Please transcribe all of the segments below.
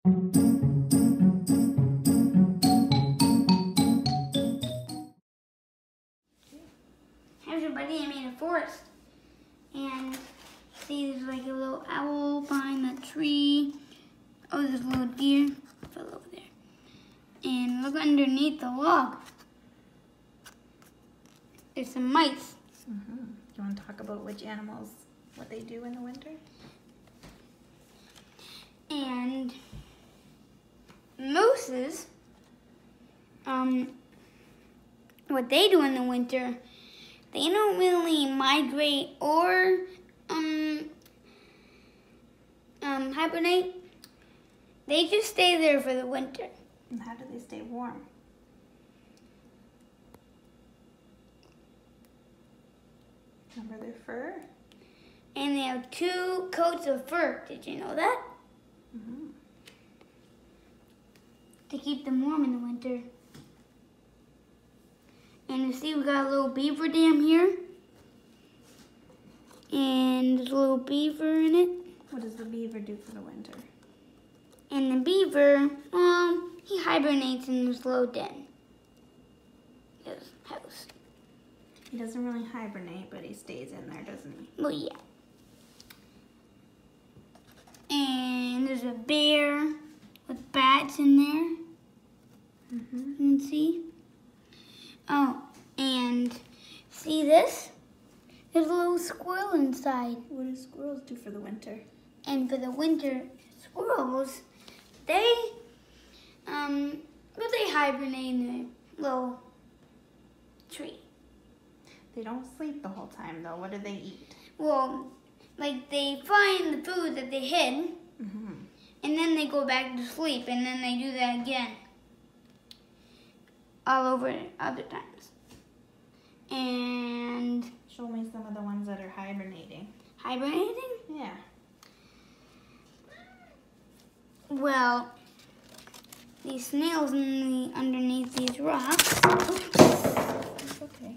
Hi everybody, I made a forest. And see, there's like a little owl behind the tree. Oh, there's a little deer fell over there. And look underneath the log. There's some mice. Mm-hmm. Do you want to talk about which animals, what they do in the winter? And mooses, what they do in the winter, they don't really migrate or hibernate. They just stay there for the winter. And how do they stay warm? Remember their fur? And they have 2 coats of fur. Did you know that? Mm-hmm. To keep them warm in the winter. And you see we got a little beaver dam here. And there's a little beaver in it. What does the beaver do for the winter? And the beaver, he hibernates in his little den. His house. He doesn't really hibernate, but he stays in there, doesn't he? Well, yeah. And there's a bear with bats in there. Mm-hmm. You can see. Oh, and see this? There's a little squirrel inside. What do squirrels do for the winter? And for the winter, squirrels, they hibernate in the little tree. They don't sleep the whole time, though. What do they eat? Well, like they find the food that they hid, Mm-hmm. and then they go back to sleep, and then they do that again. All over other times. And Show me some of the ones that are hibernating. hibernating? Yeah. Well, these snails underneath these rocks. It's okay.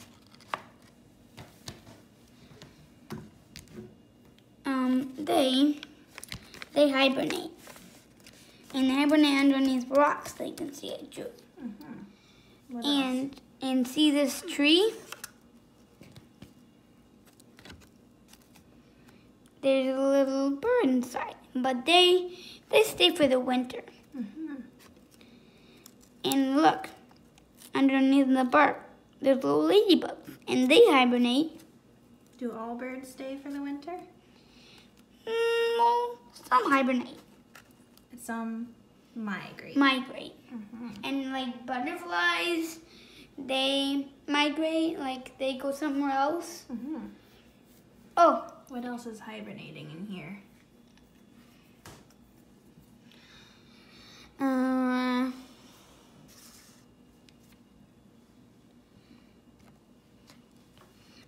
They hibernate. And they hibernate underneath rocks. They can see it too. Mm-hmm. What else? And see this tree? There's a little bird inside, but they stay for the winter. Mm-hmm. And look, underneath the bark, there's little ladybugs, and they hibernate. Do all birds stay for the winter? Well, some hibernate, Some migrate. Mm-hmm. And like butterflies, they migrate, like they go somewhere else. Mm-hmm. Oh, What else is hibernating in here?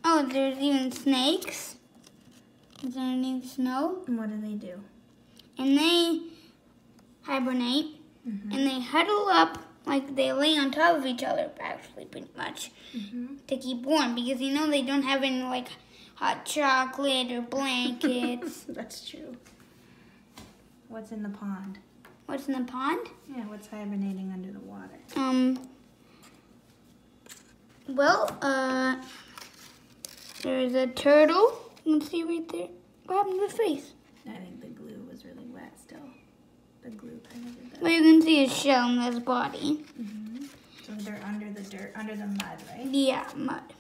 Oh, there's even snakes. It's underneath snow. And what do they do? And they hibernate. Mm-hmm. And they huddle up, like they lay on top of each other, actually, pretty much, Mm-hmm. to keep warm. Because, you know, they don't have any, like, hot chocolate or blankets. That's true. What's in the pond? What's in the pond? Yeah, what's hibernating under the water? There's a turtle. You can see right there. What happened to his face? I think the glue was really wet still. The glue kind of did that. Well, you can see his shell in his body. Mm-hmm. So they're under the dirt, under the mud, right? Yeah, mud.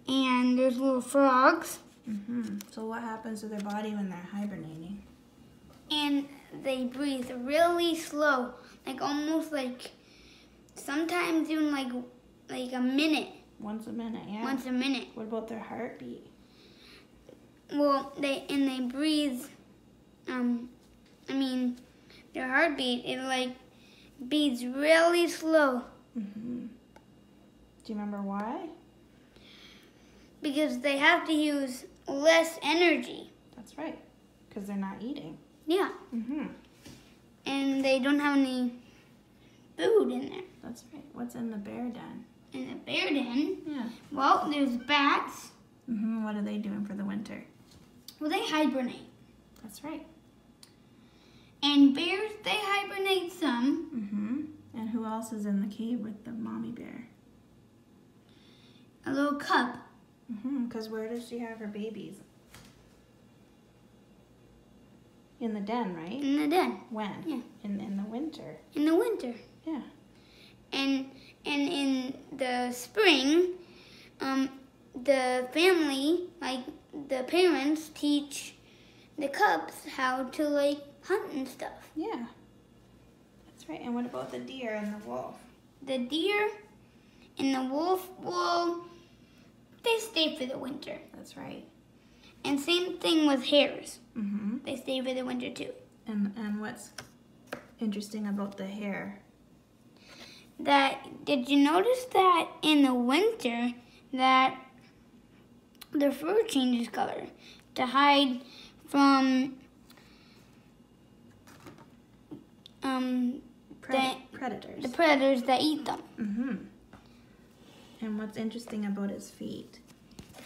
And there's little frogs. Mm-hmm. So what happens to their body when they're hibernating? And they breathe really slow. Like almost like, sometimes even like a minute. Once a minute, yeah. Once a minute. What about their heartbeat? Well, they breathe, their heartbeat, it like beats really slow. Mm-hmm. Do you remember why? Because they have to use less energy. That's right, because they're not eating. Yeah. Mm-hmm. And they don't have any food in there. That's right. What's in the bear den? In the bear den? Yeah. Well, there's bats. Mm-hmm. What are they doing for the winter? Well, they hibernate. That's right. And bears, ate some. Mm-hmm. And who else is in the cave with the mommy bear? A little cub. Mm-hmm. Because where does she have her babies? In the den, right? In the den. When? Yeah. In the winter. In the winter. Yeah. And in the spring, the family, like the parents, teach the cubs how to like hunt and stuff. Yeah. That's right. And what about the deer and the wolf? The deer and the wolf, well, they stay for the winter. That's right. And same thing with hares. Mm-hmm. They stay for the winter too. And what's interesting about the hare? Did you notice that in the winter that their fur changes color to hide from Predators. the predators that eat them? Mm-hmm. And what's interesting about his feet?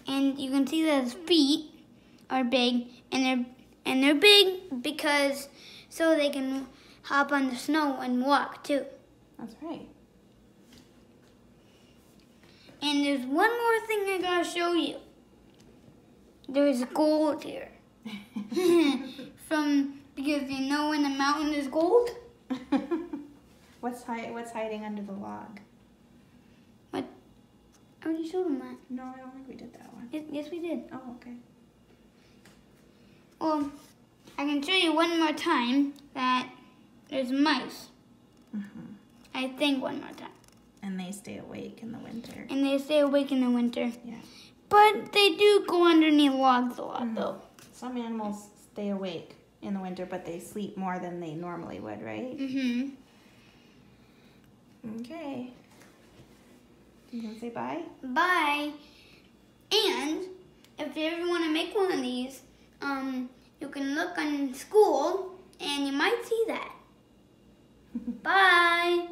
And you can see that his feet are big, and they're big because so they can hop on the snow and walk too. That's right. And there's one more thing I gotta show you. There's gold here. Because you know in the mountain there's gold? What's hiding under the log? What? I already showed them that. No, I don't think we did that one. Yes, we did. Oh, okay. Well, I can show you one more time that there's mice. Mm-hmm. I think one more time. And they stay awake in the winter. And they stay awake in the winter. Yeah. But they do go underneath logs a lot, though. Some animals stay awake in the winter, but they sleep more than they normally would, right? Mm-hmm. Okay. You gonna say bye? Bye. And if you ever want to make one of these, you can look on school and you might see that. Bye.